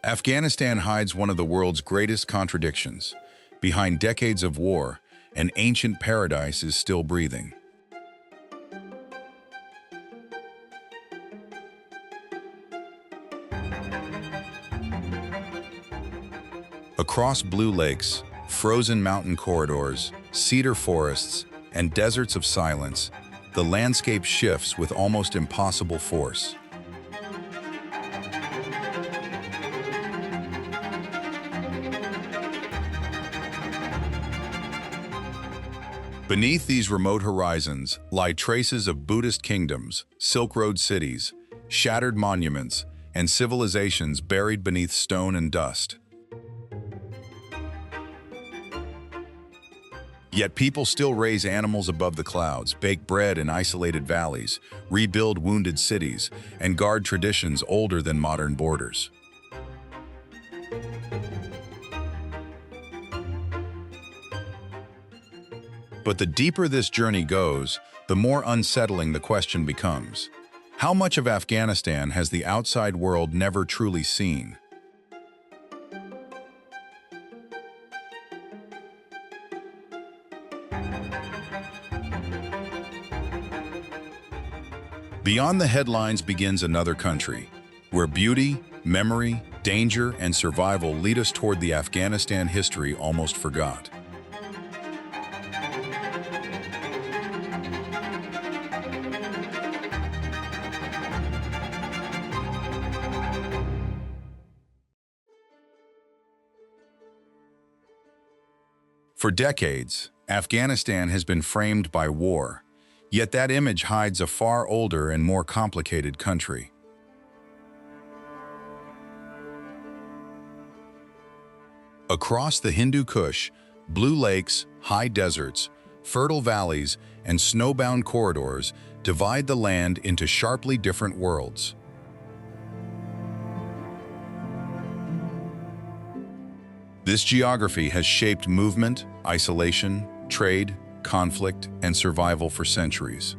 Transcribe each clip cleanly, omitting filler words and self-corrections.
Afghanistan hides one of the world's greatest contradictions. Behind decades of war, an ancient paradise is still breathing. Across blue lakes, frozen mountain corridors, cedar forests, and deserts of silence, the landscape shifts with almost impossible force. Beneath these remote horizons lie traces of Buddhist kingdoms, Silk Road cities, shattered monuments, and civilizations buried beneath stone and dust. Yet people still raise animals above the clouds, bake bread in isolated valleys, rebuild wounded cities, and guard traditions older than modern borders. But the deeper this journey goes, the more unsettling the question becomes. How much of Afghanistan has the outside world never truly seen? Beyond the headlines begins another country, where beauty, memory, danger, and survival lead us toward the Afghanistan history almost forgot. For decades, Afghanistan has been framed by war, yet that image hides a far older and more complicated country. Across the Hindu Kush, blue lakes, high deserts, fertile valleys, and snowbound corridors divide the land into sharply different worlds. This geography has shaped movement, isolation, trade, conflict, and survival for centuries.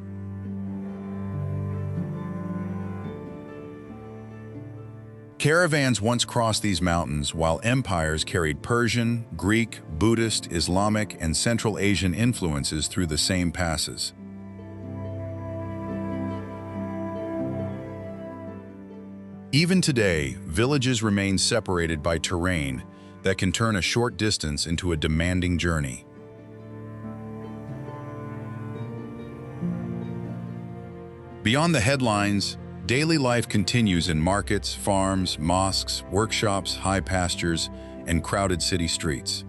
Caravans once crossed these mountains while empires carried Persian, Greek, Buddhist, Islamic, and Central Asian influences through the same passes. Even today, villages remain separated by terrain that can turn a short distance into a demanding journey. Beyond the headlines, daily life continues in markets, farms, mosques, workshops, high pastures, and crowded city streets.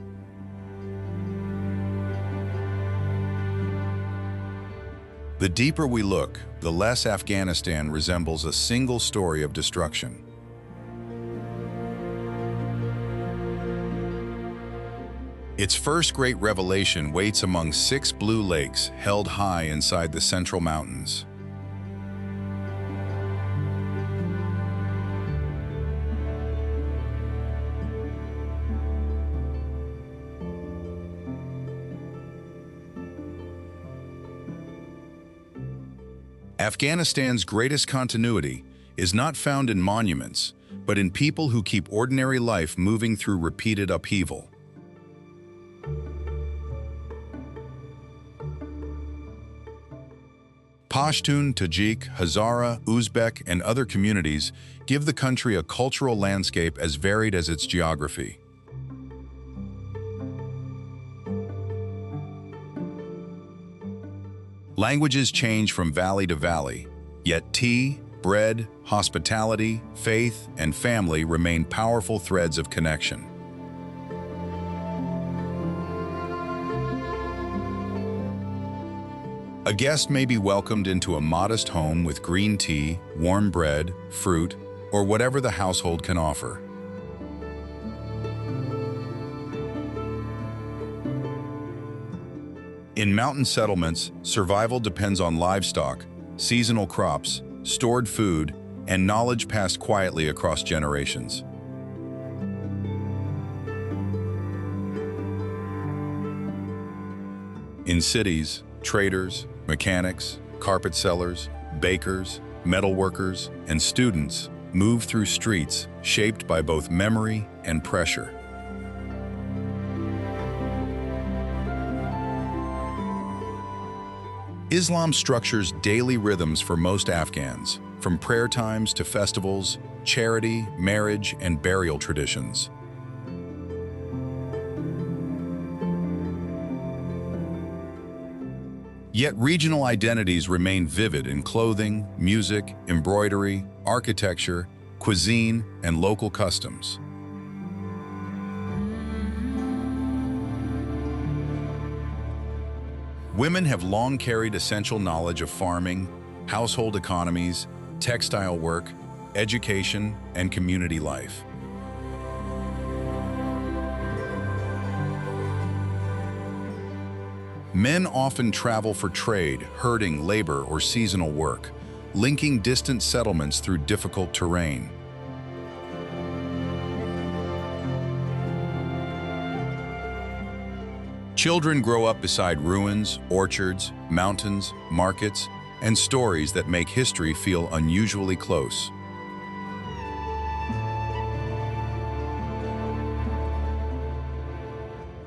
The deeper we look, the less Afghanistan resembles a single story of destruction. Its first great revelation waits among 6 blue lakes held high inside the central mountains. Afghanistan's greatest continuity is not found in monuments, but in people who keep ordinary life moving through repeated upheaval. Pashtun, Tajik, Hazara, Uzbek, and other communities give the country a cultural landscape as varied as its geography. Languages change from valley to valley, yet tea, bread, hospitality, faith, and family remain powerful threads of connection. A guest may be welcomed into a modest home with green tea, warm bread, fruit, or whatever the household can offer. In mountain settlements, survival depends on livestock, seasonal crops, stored food, and knowledge passed quietly across generations. In cities, traders, mechanics, carpet sellers, bakers, metal workers, and students move through streets shaped by both memory and pressure. Islam structures daily rhythms for most Afghans, from prayer times to festivals, charity, marriage, and burial traditions. Yet regional identities remain vivid in clothing, music, embroidery, architecture, cuisine, and local customs. Women have long carried essential knowledge of farming, household economies, textile work, education, and community life. Men often travel for trade, herding, labor, or seasonal work, linking distant settlements through difficult terrain. Children grow up beside ruins, orchards, mountains, markets, and stories that make history feel unusually close.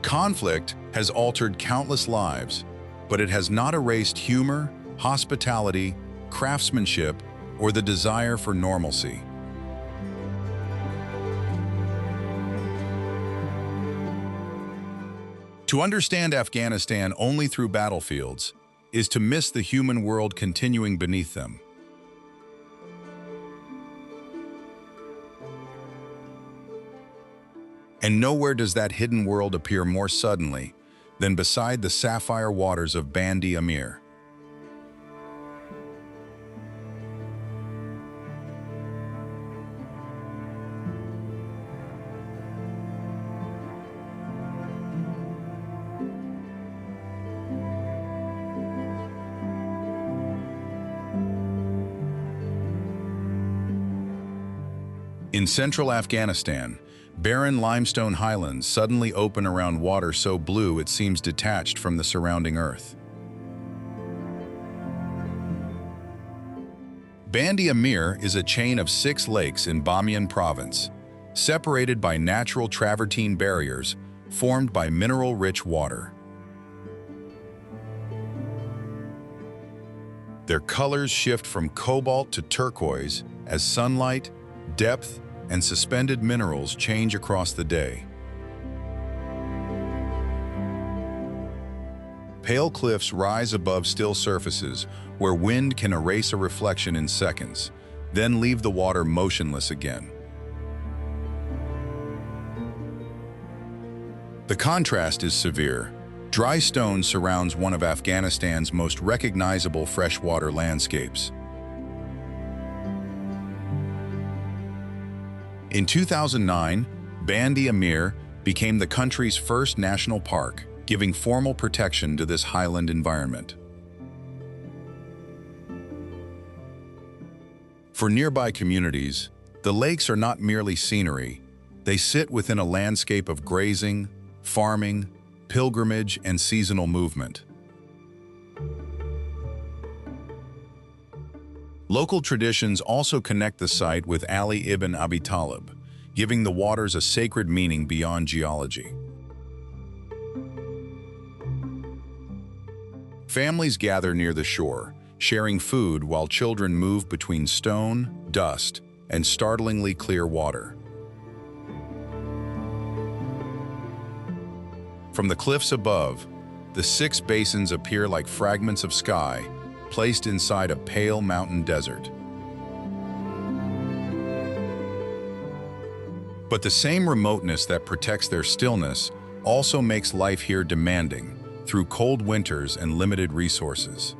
Conflict has altered countless lives, but it has not erased humor, hospitality, craftsmanship, or the desire for normalcy. To understand Afghanistan only through battlefields is to miss the human world continuing beneath them. And nowhere does that hidden world appear more suddenly than beside the sapphire waters of Band-e Amir. In central Afghanistan, barren limestone highlands suddenly open around water so blue it seems detached from the surrounding earth. Band-e Amir is a chain of 6 lakes in Bamiyan province, separated by natural travertine barriers formed by mineral-rich water. Their colors shift from cobalt to turquoise as sunlight, depth, and suspended minerals change across the day. Pale cliffs rise above still surfaces where wind can erase a reflection in seconds, then leave the water motionless again. The contrast is severe. Dry stone surrounds one of Afghanistan's most recognizable freshwater landscapes. In 2009, Band-e Amir became the country's first national park, giving formal protection to this highland environment. For nearby communities, the lakes are not merely scenery. They sit within a landscape of grazing, farming, pilgrimage, and seasonal movement. Local traditions also connect the site with Ali ibn Abi Talib, giving the waters a sacred meaning beyond geology. Families gather near the shore, sharing food while children move between stone, dust, and startlingly clear water. From the cliffs above, the 6 basins appear like fragments of sky, placed inside a pale mountain desert. But the same remoteness that protects their stillness also makes life here demanding, through cold winters and limited resources.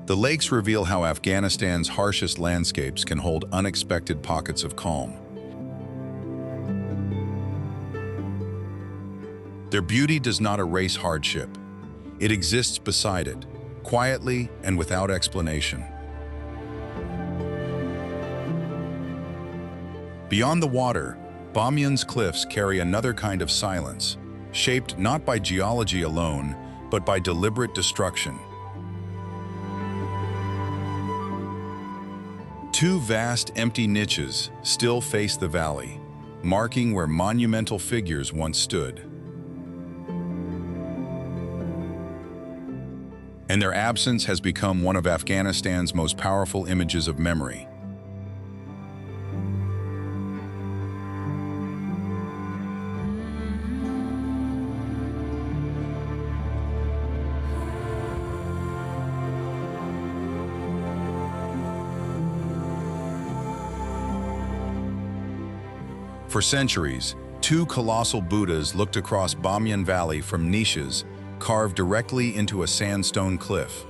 The lakes reveal how Afghanistan's harshest landscapes can hold unexpected pockets of calm. Their beauty does not erase hardship. It exists beside it, quietly and without explanation. Beyond the water, Bamiyan's cliffs carry another kind of silence, shaped not by geology alone, but by deliberate destruction. Two vast empty niches still face the valley, marking where monumental figures once stood. And their absence has become one of Afghanistan's most powerful images of memory. For centuries, two colossal Buddhas looked across Bamiyan Valley from niches carved directly into a sandstone cliff.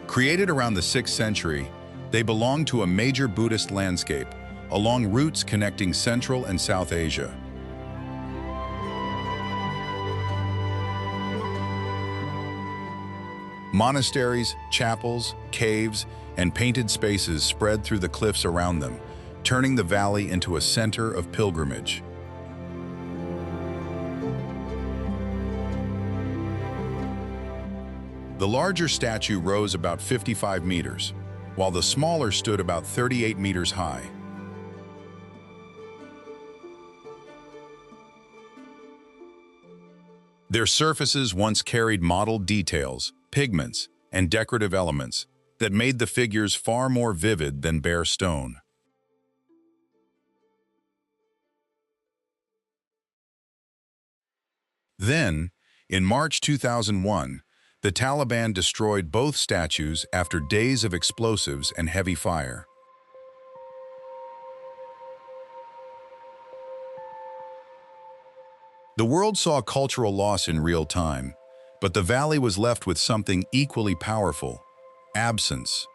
Created around the 6th century, they belong to a major Buddhist landscape along routes connecting Central and South Asia. Monasteries, chapels, caves, and painted spaces spread through the cliffs around them, turning the valley into a center of pilgrimage. The larger statue rose about 55 meters, while the smaller stood about 38 meters high. Their surfaces once carried mottled details, pigments, and decorative elements that made the figures far more vivid than bare stone. Then, in March 2001, the Taliban destroyed both statues after days of explosives and heavy fire. The world saw cultural loss in real time, but the valley was left with something equally powerful: absence.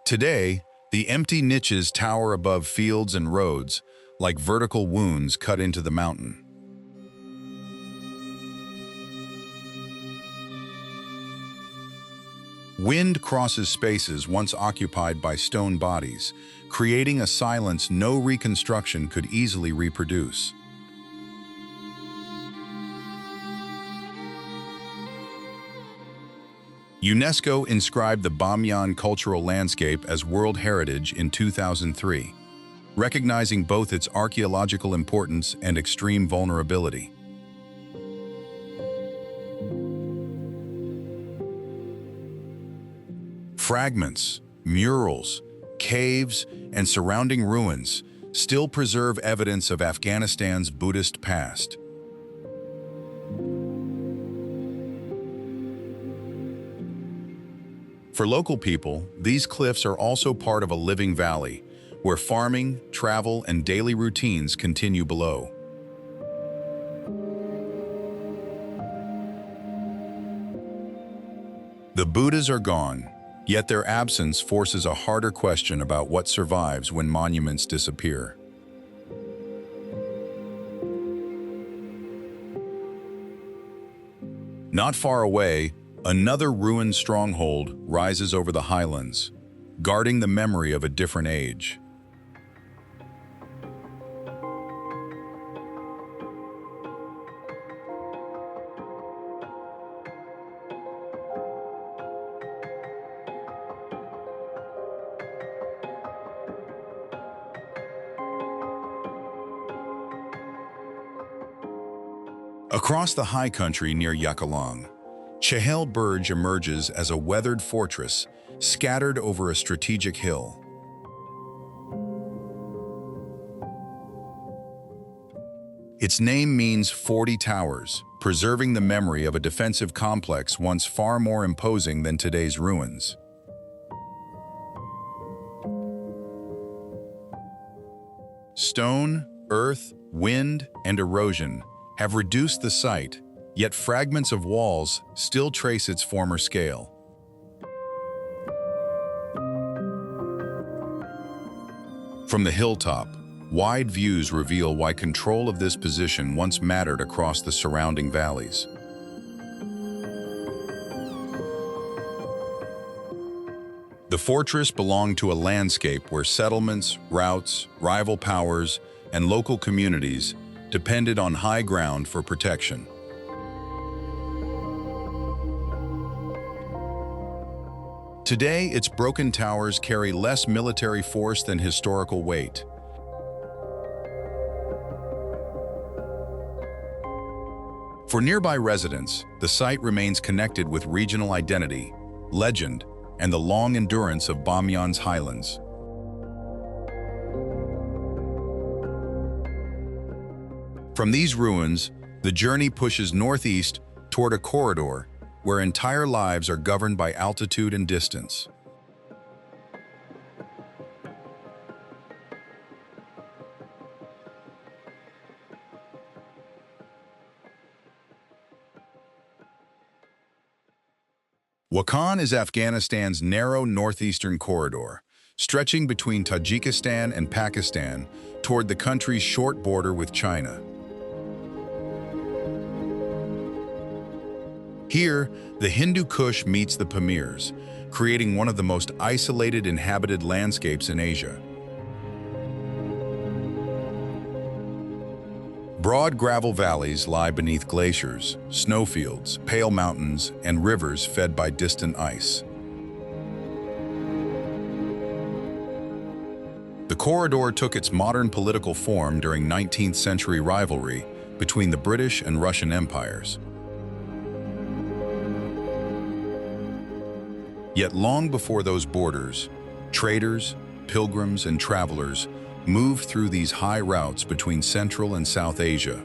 Today, the empty niches tower above fields and roads, like vertical wounds cut into the mountain. Wind crosses spaces once occupied by stone bodies, creating a silence no reconstruction could easily reproduce. UNESCO inscribed the Bamiyan cultural landscape as World Heritage in 2003, recognizing both its archaeological importance and extreme vulnerability. Fragments, murals, caves, and surrounding ruins still preserve evidence of Afghanistan's Buddhist past. For local people, these cliffs are also part of a living valley, where farming, travel, and daily routines continue below. The Buddhas are gone, yet their absence forces a harder question about what survives when monuments disappear. Not far away, another ruined stronghold rises over the highlands, guarding the memory of a different age. Across the high country near Yakawlang, Chahel Burj emerges as a weathered fortress scattered over a strategic hill. Its name means 40 towers, preserving the memory of a defensive complex once far more imposing than today's ruins. Stone, earth, wind, and erosion have reduced the site, yet fragments of walls still trace its former scale. From the hilltop, wide views reveal why control of this position once mattered across the surrounding valleys. The fortress belonged to a landscape where settlements, routes, rival powers, and local communities depended on high ground for protection. Today, its broken towers carry less military force than historical weight. For nearby residents, the site remains connected with regional identity, legend, and the long endurance of Bamiyan's Highlands. From these ruins, the journey pushes northeast toward a corridor where entire lives are governed by altitude and distance. Wakhan is Afghanistan's narrow northeastern corridor, stretching between Tajikistan and Pakistan toward the country's short border with China. Here, the Hindu Kush meets the Pamirs, creating one of the most isolated inhabited landscapes in Asia. Broad gravel valleys lie beneath glaciers, snowfields, pale mountains, and rivers fed by distant ice. The corridor took its modern political form during 19th century rivalry between the British and Russian empires. Yet long before those borders, traders, pilgrims, and travelers moved through these high routes between Central and South Asia.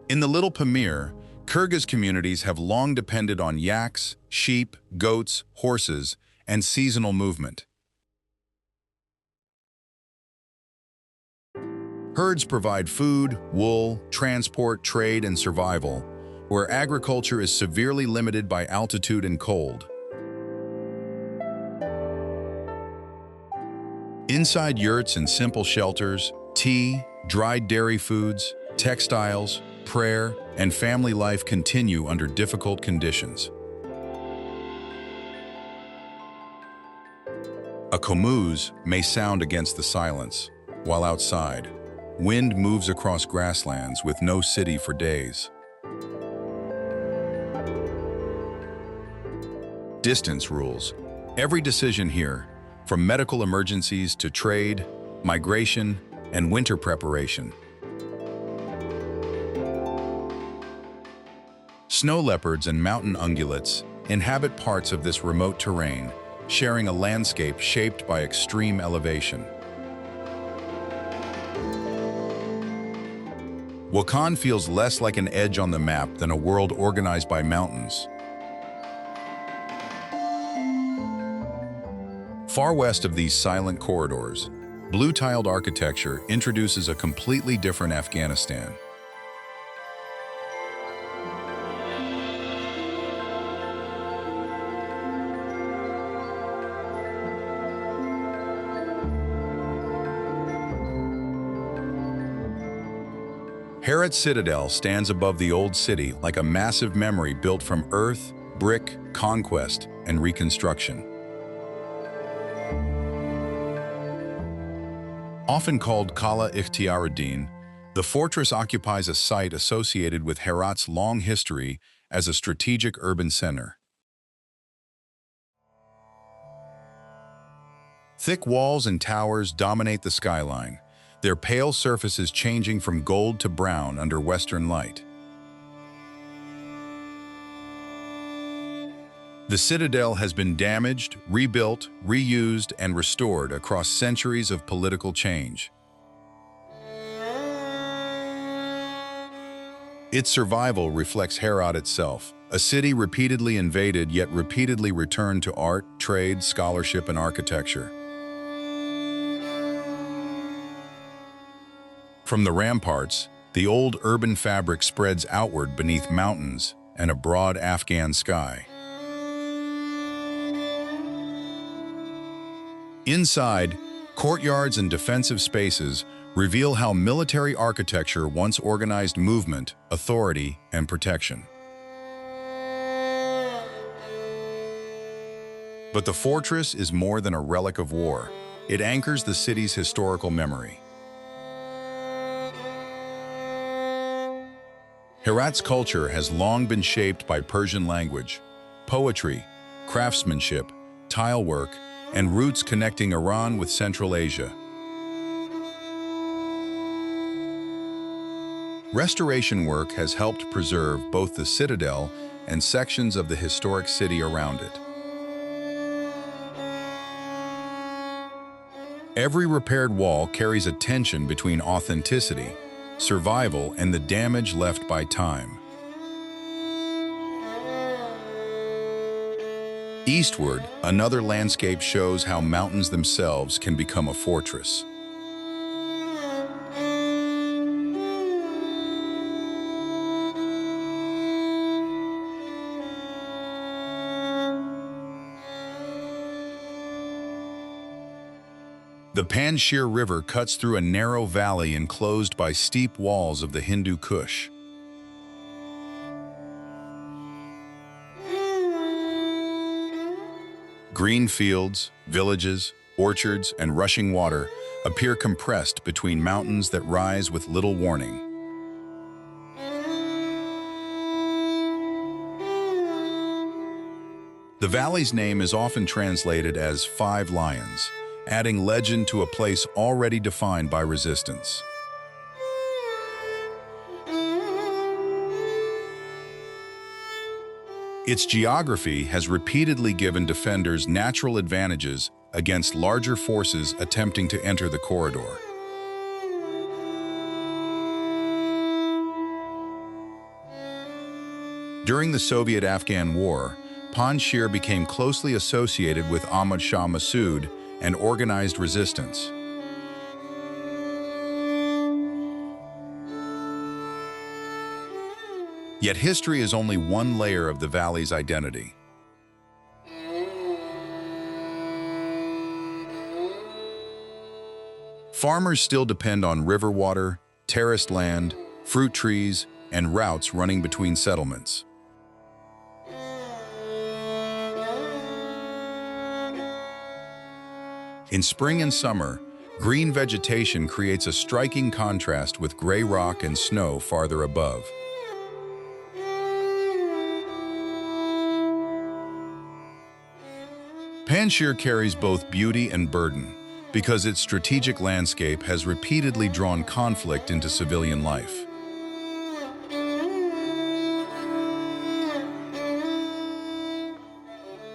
In the Little Pamir, Kyrgyz communities have long depended on yaks, sheep, goats, horses, and seasonal movement. Herds provide food, wool, transport, trade, and survival, where agriculture is severely limited by altitude and cold. Inside yurts and simple shelters, tea, dried dairy foods, textiles, prayer, and family life continue under difficult conditions. A komuz may sound against the silence, while outside, wind moves across grasslands with no city for days. Distance rules. Every decision here, from medical emergencies to trade, migration, and winter preparation. Snow leopards and mountain ungulates inhabit parts of this remote terrain, sharing a landscape shaped by extreme elevation. Wakhan feels less like an edge on the map than a world organized by mountains. Far west of these silent corridors, blue-tiled architecture introduces a completely different Afghanistan. Herat Citadel stands above the old city like a massive memory built from earth, brick, conquest, and reconstruction. Often called Qala Ikhtiaruddin, the fortress occupies a site associated with Herat's long history as a strategic urban center. Thick walls and towers dominate the skyline, their pale surfaces changing from gold to brown under western light. The citadel has been damaged, rebuilt, reused, and restored across centuries of political change. Its survival reflects Herat itself, a city repeatedly invaded yet repeatedly returned to art, trade, scholarship, and architecture. From the ramparts, the old urban fabric spreads outward beneath mountains and a broad Afghan sky. Inside, courtyards and defensive spaces reveal how military architecture once organized movement, authority, and protection. But the fortress is more than a relic of war. It anchors the city's historical memory. Herat's culture has long been shaped by Persian language, poetry, craftsmanship, tile work, and roots connecting Iran with Central Asia. Restoration work has helped preserve both the citadel and sections of the historic city around it. Every repaired wall carries a tension between authenticity, survival, and the damage left by time. Eastward, another landscape shows how mountains themselves can become a fortress. The Pansir River cuts through a narrow valley enclosed by steep walls of the Hindu Kush. Green fields, villages, orchards, and rushing water appear compressed between mountains that rise with little warning. The valley's name is often translated as Five Lions, adding legend to a place already defined by resistance. Its geography has repeatedly given defenders natural advantages against larger forces attempting to enter the corridor. During the Soviet-Afghan War, Pansir became closely associated with Ahmad Shah Massoud and organized resistance. Yet history is only one layer of the valley's identity. Farmers still depend on river water, terraced land, fruit trees, and routes running between settlements. In spring and summer, green vegetation creates a striking contrast with gray rock and snow farther above. Pansir carries both beauty and burden because its strategic landscape has repeatedly drawn conflict into civilian life.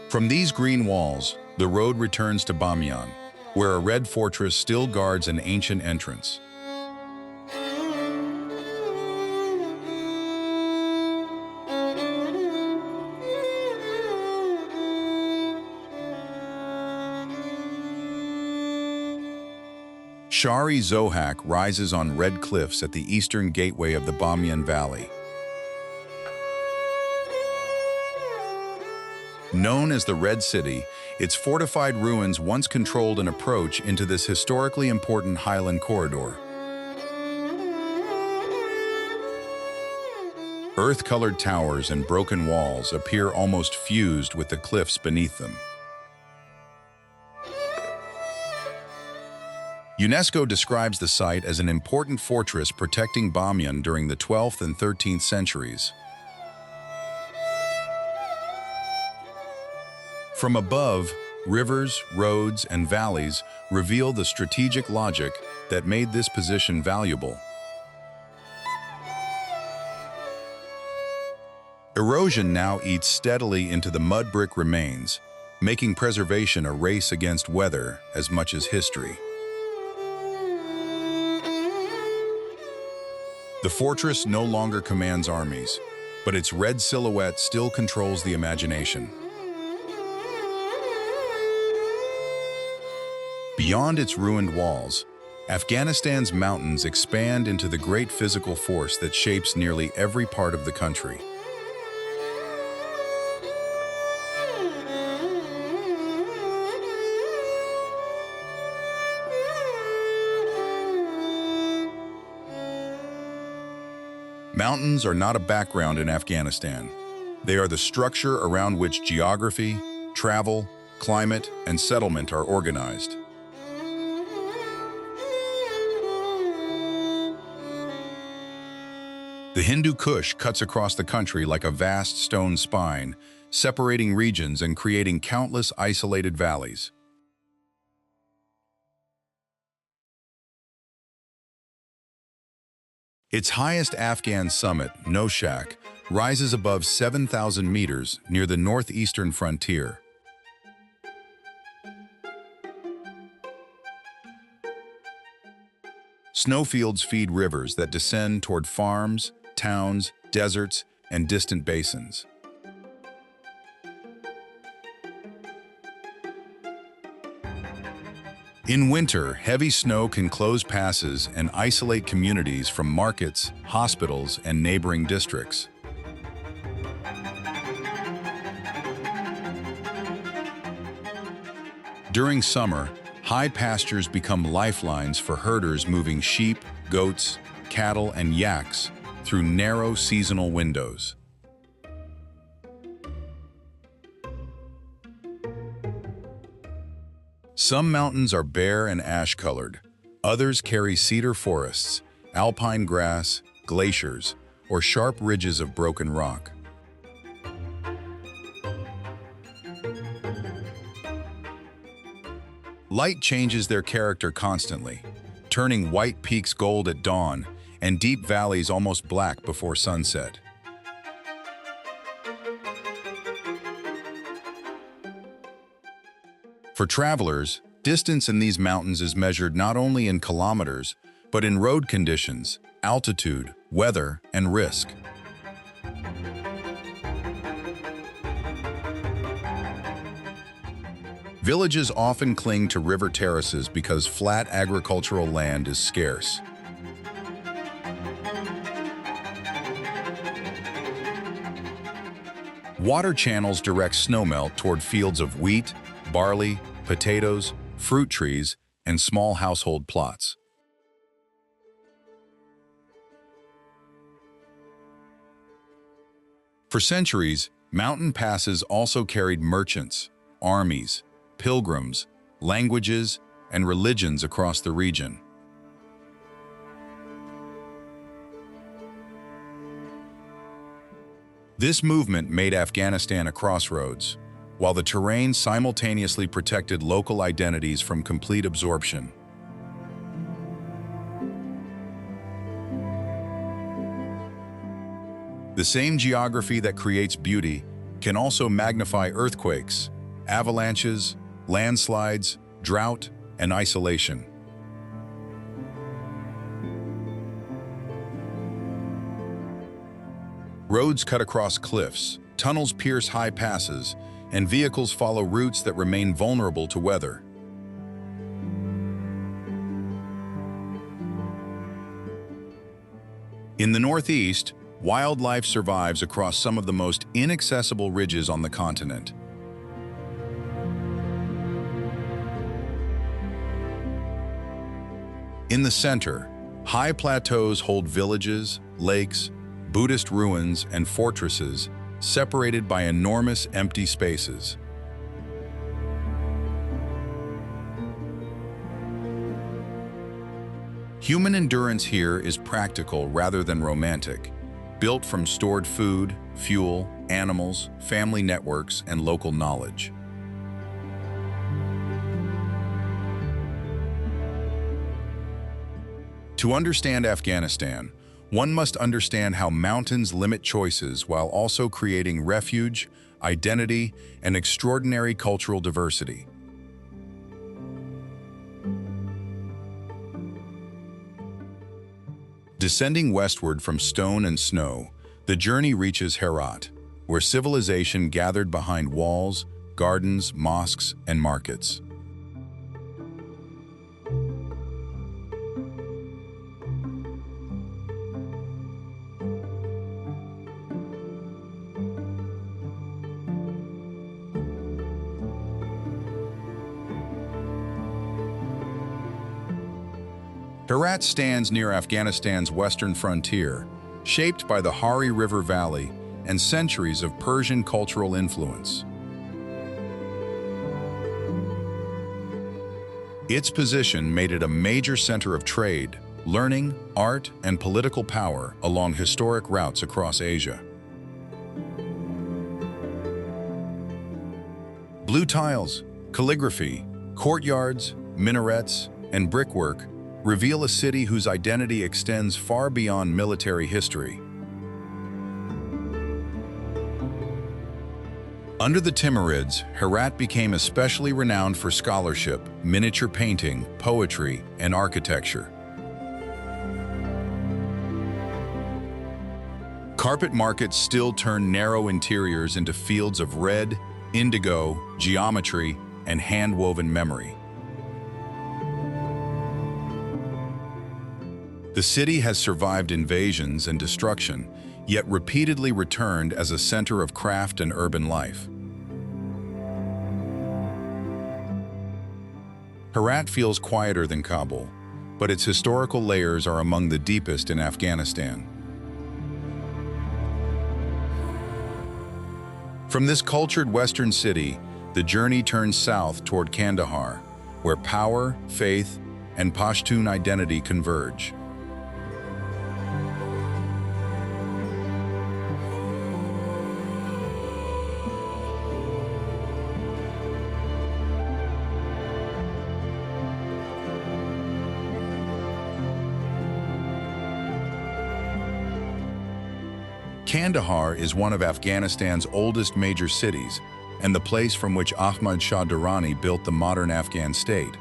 From these green walls, the road returns to Bamiyan, where a red fortress still guards an ancient entrance. Shahr-e Zohak rises on red cliffs at the eastern gateway of the Bamiyan Valley. Known as the Red City, its fortified ruins once controlled an approach into this historically important highland corridor. Earth-colored towers and broken walls appear almost fused with the cliffs beneath them. UNESCO describes the site as an important fortress protecting Bamiyan during the 12th and 13th centuries. From above, rivers, roads, and valleys reveal the strategic logic that made this position valuable. Erosion now eats steadily into the mud brick remains, making preservation a race against weather as much as history. The fortress no longer commands armies, but its red silhouette still controls the imagination. Beyond its ruined walls, Afghanistan's mountains expand into the great physical force that shapes nearly every part of the country. Mountains are not a background in Afghanistan. They are the structure around which geography, travel, climate, and settlement are organized. The Hindu Kush cuts across the country like a vast stone spine, separating regions and creating countless isolated valleys. Its highest Afghan summit, Noshak, rises above 7,000 meters near the northeastern frontier. Snowfields feed rivers that descend toward farms, towns, deserts, and distant basins. In winter, heavy snow can close passes and isolate communities from markets, hospitals, and neighboring districts. During summer, high pastures become lifelines for herders moving sheep, goats, cattle, and yaks through narrow seasonal windows. Some mountains are bare and ash-colored. Others carry cedar forests, alpine grass, glaciers, or sharp ridges of broken rock. Light changes their character constantly, turning white peaks gold at dawn and deep valleys almost black before sunset. For travelers, distance in these mountains is measured not only in kilometers, but in road conditions, altitude, weather, and risk. Villages often cling to river terraces because flat agricultural land is scarce. Water channels direct snowmelt toward fields of wheat, barley, potatoes, fruit trees, and small household plots. For centuries, mountain passes also carried merchants, armies, pilgrims, languages, and religions across the region. This movement made Afghanistan a crossroads, while the terrain simultaneously protected local identities from complete absorption. The same geography that creates beauty can also magnify earthquakes, avalanches, landslides, drought, and isolation. Roads cut across cliffs, tunnels pierce high passes, and vehicles follow routes that remain vulnerable to weather. In the northeast, wildlife survives across some of the most inaccessible ridges on the continent. In the center, high plateaus hold villages, lakes, Buddhist ruins, and fortresses separated by enormous empty spaces. Human endurance here is practical rather than romantic, built from stored food, fuel, animals, family networks, and local knowledge. To understand Afghanistan, one must understand how mountains limit choices while also creating refuge, identity, and extraordinary cultural diversity. Descending westward from stone and snow, the journey reaches Herat, where civilization gathered behind walls, gardens, mosques, and markets. Herat stands near Afghanistan's western frontier, shaped by the Hari River Valley and centuries of Persian cultural influence. Its position made it a major center of trade, learning, art, and political power along historic routes across Asia. Blue tiles, calligraphy, courtyards, minarets, and brickwork reveal a city whose identity extends far beyond military history. Under the Timurids, Herat became especially renowned for scholarship, miniature painting, poetry, and architecture. Carpet markets still turn narrow interiors into fields of red, indigo, geometry, and hand-woven memory. The city has survived invasions and destruction, yet repeatedly returned as a center of craft and urban life. Herat feels quieter than Kabul, but its historical layers are among the deepest in Afghanistan. From this cultured western city, the journey turns south toward Kandahar, where power, faith, and Pashtun identity converge. Kandahar is one of Afghanistan's oldest major cities and the place from which Ahmad Shah Durrani built the modern Afghan state.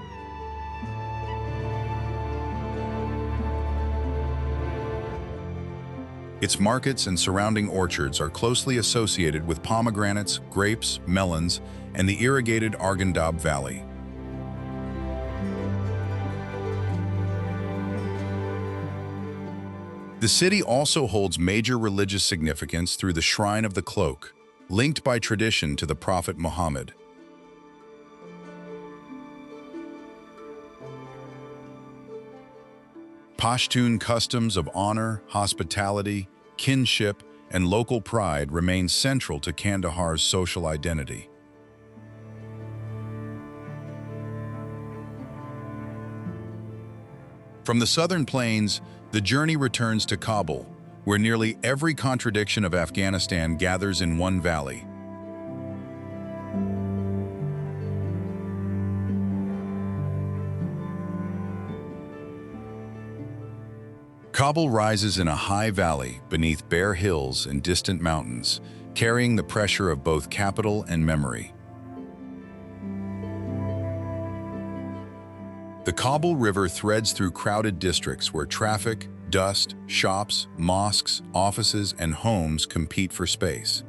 Its markets and surrounding orchards are closely associated with pomegranates, grapes, melons, and the irrigated Arghandab Valley. The city also holds major religious significance through the Shrine of the Cloak, linked by tradition to the Prophet Muhammad. Pashtun customs of honor, hospitality, kinship, and local pride remain central to Kandahar's social identity. From the southern plains, the journey returns to Kabul, where nearly every contradiction of Afghanistan gathers in one valley. Kabul rises in a high valley beneath bare hills and distant mountains, carrying the pressure of both capital and memory. The Kabul River threads through crowded districts where traffic, dust, shops, mosques, offices, and homes compete for space.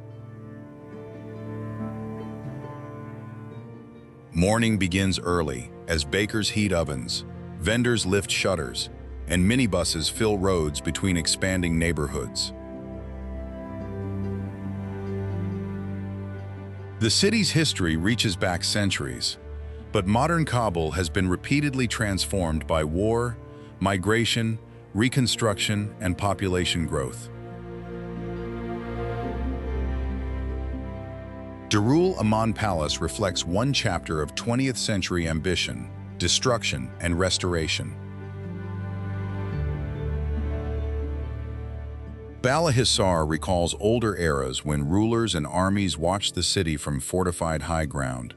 Morning begins early as bakers heat ovens, vendors lift shutters, and minibuses fill roads between expanding neighborhoods. The city's history reaches back centuries, but modern Kabul has been repeatedly transformed by war, migration, reconstruction, and population growth. Darul Aman Palace reflects one chapter of 20th century ambition, destruction, and restoration. Bala Hissar recalls older eras when rulers and armies watched the city from fortified high ground.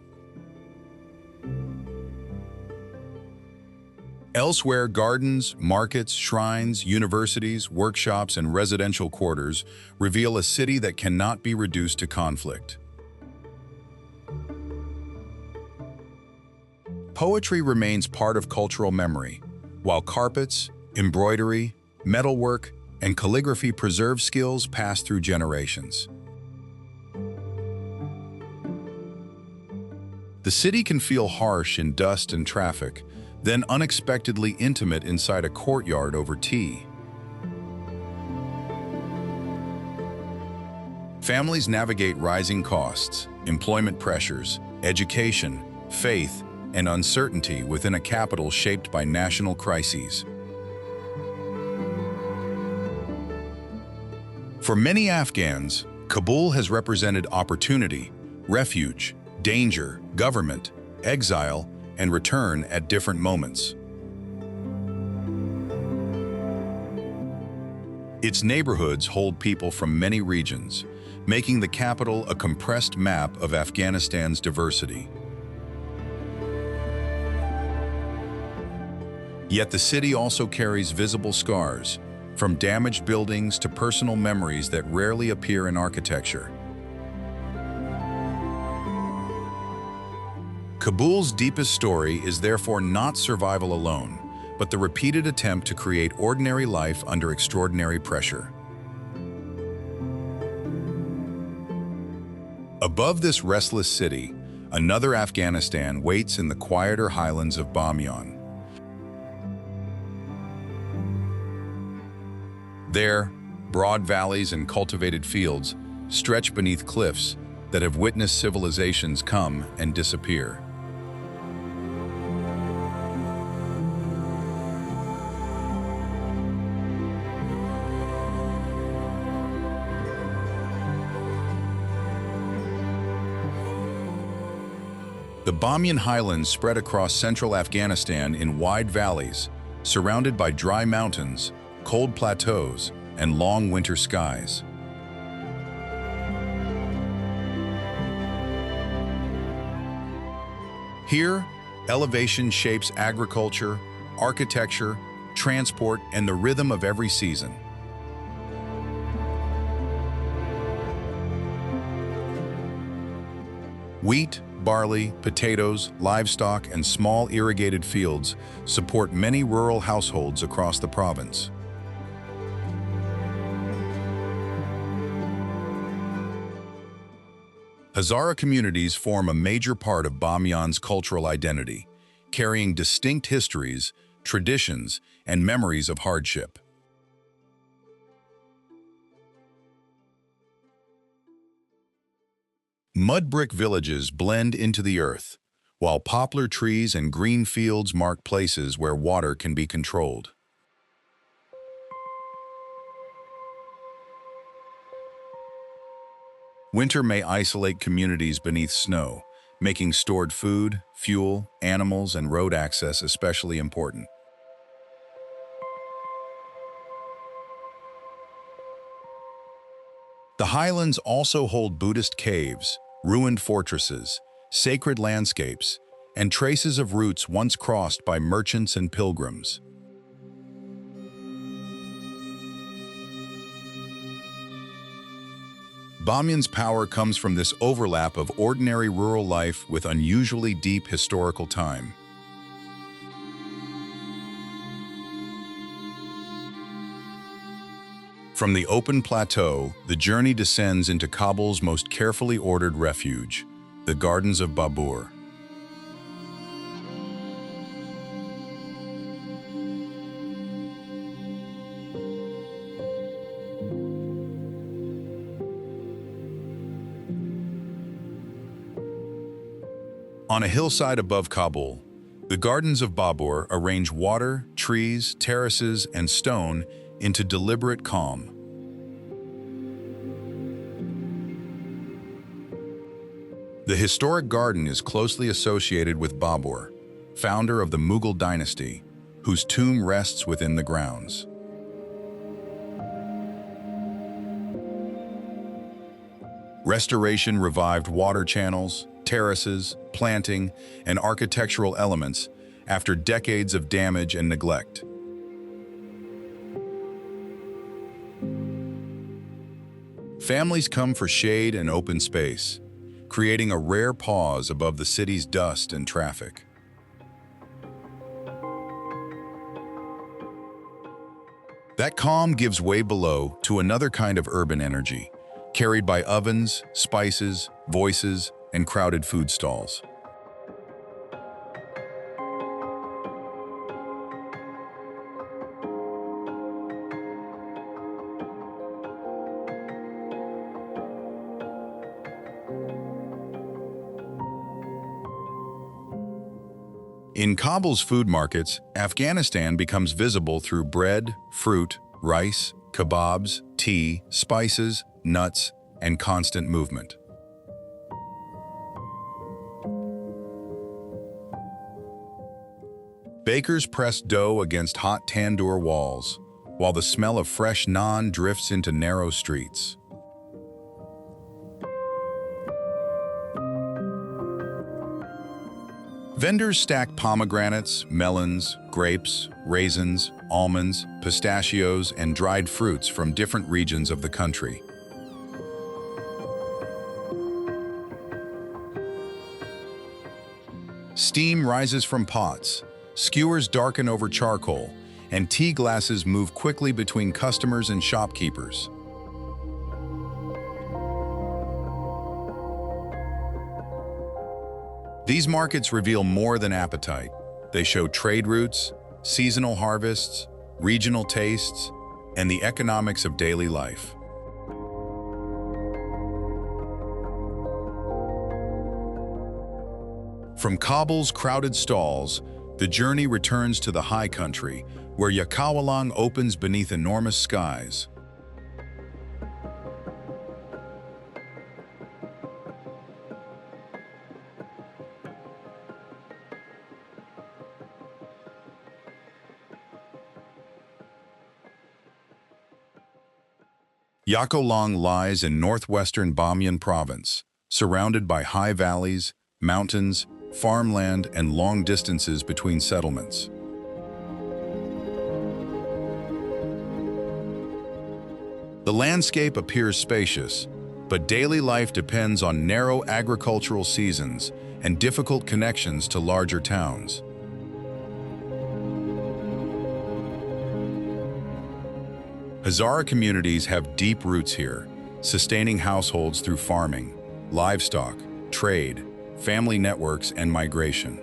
Elsewhere, gardens, markets, shrines, universities, workshops, and residential quarters reveal a city that cannot be reduced to conflict. Poetry remains part of cultural memory, while carpets, embroidery, metalwork, and calligraphy preserve skills passed through generations. The city can feel harsh in dust and traffic, then unexpectedly intimate inside a courtyard over tea. Families navigate rising costs, employment pressures, education, faith, and uncertainty within a capital shaped by national crises. For many Afghans, Kabul has represented opportunity, refuge, danger, government, exile, and return at different moments. Its neighborhoods hold people from many regions, making the capital a compressed map of Afghanistan's diversity. Yet the city also carries visible scars, from damaged buildings to personal memories that rarely appear in architecture. Kabul's deepest story is therefore not survival alone, but the repeated attempt to create ordinary life under extraordinary pressure. Above this restless city, another Afghanistan waits in the quieter highlands of Bamiyan. There, broad valleys and cultivated fields stretch beneath cliffs that have witnessed civilizations come and disappear. The Bamiyan Highlands spread across central Afghanistan in wide valleys, surrounded by dry mountains, cold plateaus, and long winter skies. Here, elevation shapes agriculture, architecture, transport, and the rhythm of every season. Wheat, barley, potatoes, livestock, and small irrigated fields support many rural households across the province. Hazara communities form a major part of Bamiyan's cultural identity, carrying distinct histories, traditions, and memories of hardship. Mud brick villages blend into the earth, while poplar trees and green fields mark places where water can be controlled. Winter may isolate communities beneath snow, making stored food, fuel, animals, and road access especially important. The highlands also hold Buddhist caves, ruined fortresses, sacred landscapes, and traces of routes once crossed by merchants and pilgrims. Bamiyan's power comes from this overlap of ordinary rural life with unusually deep historical time. From the open plateau, the journey descends into Kabul's most carefully ordered refuge, the Gardens of Babur. On a hillside above Kabul, the Gardens of Babur arrange water, trees, terraces, and stone into deliberate calm. The historic garden is closely associated with Babur, founder of the Mughal dynasty, whose tomb rests within the grounds. Restoration revived water channels, terraces, planting, and architectural elements after decades of damage and neglect. Families come for shade and open space, creating a rare pause above the city's dust and traffic. That calm gives way below to another kind of urban energy, carried by ovens, spices, voices, and crowded food stalls. In Kabul's food markets, Afghanistan becomes visible through bread, fruit, rice, kebabs, tea, spices, nuts, and constant movement. Bakers press dough against hot tandoor walls, while the smell of fresh naan drifts into narrow streets. Vendors stack pomegranates, melons, grapes, raisins, almonds, pistachios, and dried fruits from different regions of the country. Steam rises from pots, skewers darken over charcoal, and tea glasses move quickly between customers and shopkeepers. These markets reveal more than appetite. They show trade routes, seasonal harvests, regional tastes, and the economics of daily life. From Kabul's crowded stalls, the journey returns to the high country, where Yakawlang opens beneath enormous skies. Yakawlang lies in northwestern Bamiyan province, surrounded by high valleys, mountains, farmland, and long distances between settlements. The landscape appears spacious, but daily life depends on narrow agricultural seasons and difficult connections to larger towns. Hazara communities have deep roots here, sustaining households through farming, livestock, trade, family networks, and migration.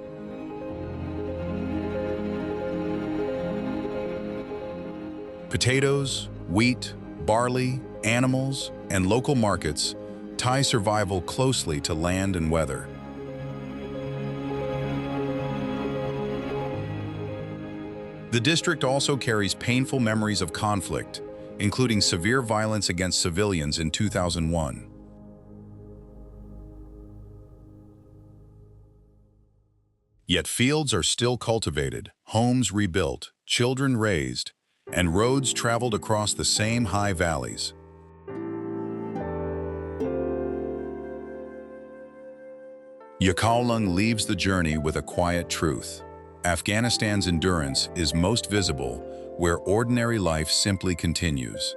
Potatoes, wheat, barley, animals, and local markets tie survival closely to land and weather. The district also carries painful memories of conflict, including severe violence against civilians in 2001. Yet fields are still cultivated, homes rebuilt, children raised, and roads traveled across the same high valleys. Yakawlang leaves the journey with a quiet truth. Afghanistan's endurance is most visible where ordinary life simply continues.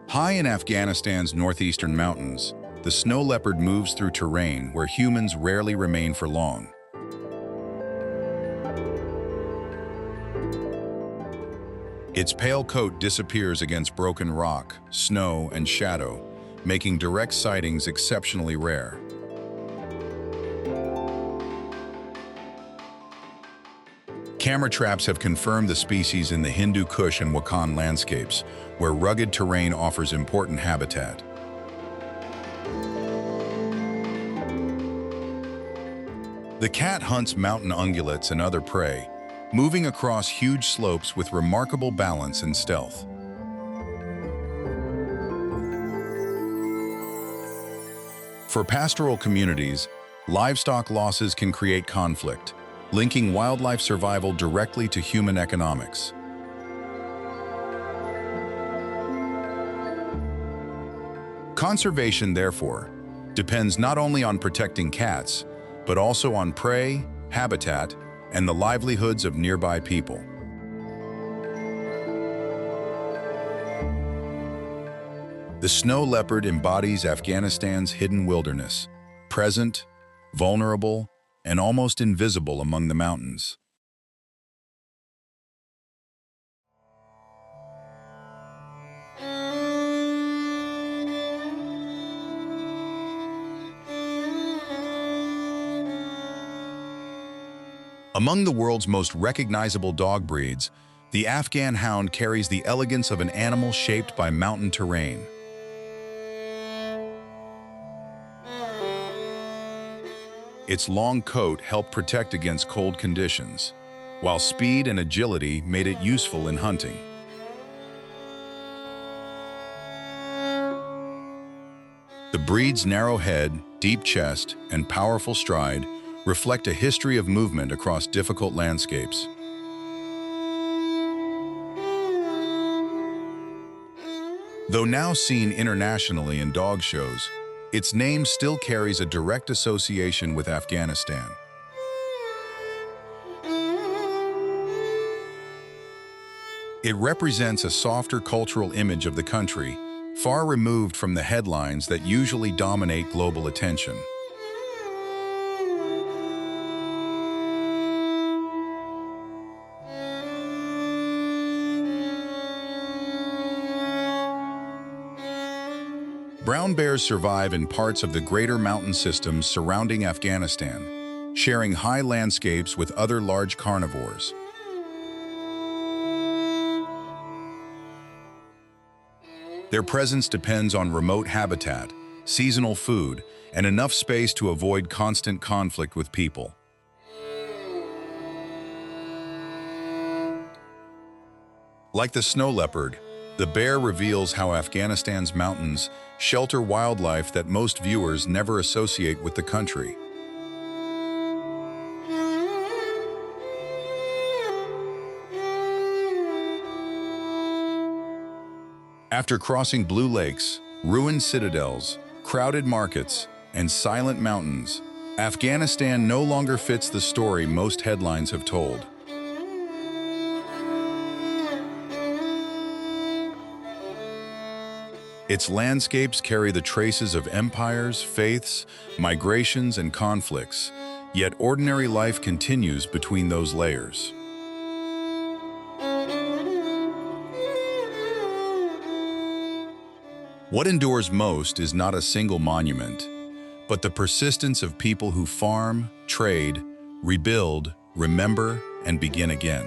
High in Afghanistan's northeastern mountains, the snow leopard moves through terrain where humans rarely remain for long. Its pale coat disappears against broken rock, snow, and shadow, making direct sightings exceptionally rare. Camera traps have confirmed the species in the Hindu Kush and Wakhan landscapes, where rugged terrain offers important habitat. The cat hunts mountain ungulates and other prey, moving across huge slopes with remarkable balance and stealth. For pastoral communities, livestock losses can create conflict, linking wildlife survival directly to human economics. Conservation, therefore, depends not only on protecting cats, but also on prey, habitat, and the livelihoods of nearby people. The snow leopard embodies Afghanistan's hidden wilderness, present, vulnerable, and almost invisible among the mountains. Among the world's most recognizable dog breeds, the Afghan hound carries the elegance of an animal shaped by mountain terrain. Its long coat helped protect against cold conditions, while speed and agility made it useful in hunting. The breed's narrow head, deep chest, and powerful stride reflect a history of movement across difficult landscapes. Though now seen internationally in dog shows, its name still carries a direct association with Afghanistan. It represents a softer cultural image of the country, far removed from the headlines that usually dominate global attention. Brown bears survive in parts of the greater mountain systems surrounding Afghanistan, sharing high landscapes with other large carnivores. Their presence depends on remote habitat, seasonal food, and enough space to avoid constant conflict with people. Like the snow leopard, the bear reveals how Afghanistan's mountains shelter wildlife that most viewers never associate with the country. After crossing blue lakes, ruined citadels, crowded markets, and silent mountains, Afghanistan no longer fits the story most headlines have told. Its landscapes carry the traces of empires, faiths, migrations, and conflicts, yet ordinary life continues between those layers. What endures most is not a single monument, but the persistence of people who farm, trade, rebuild, remember, and begin again.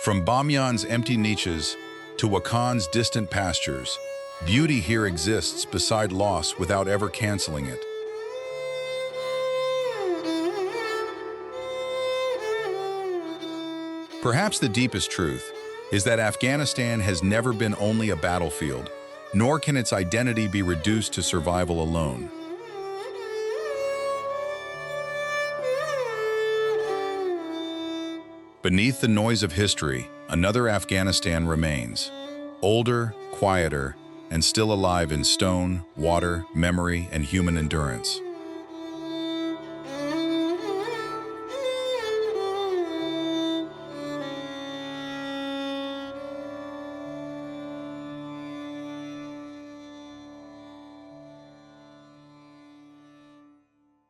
From Bamiyan's empty niches to Wakhan's distant pastures, beauty here exists beside loss without ever canceling it. Perhaps the deepest truth is that Afghanistan has never been only a battlefield, nor can its identity be reduced to survival alone. Beneath the noise of history, another Afghanistan remains, older, quieter, and still alive in stone, water, memory, and human endurance.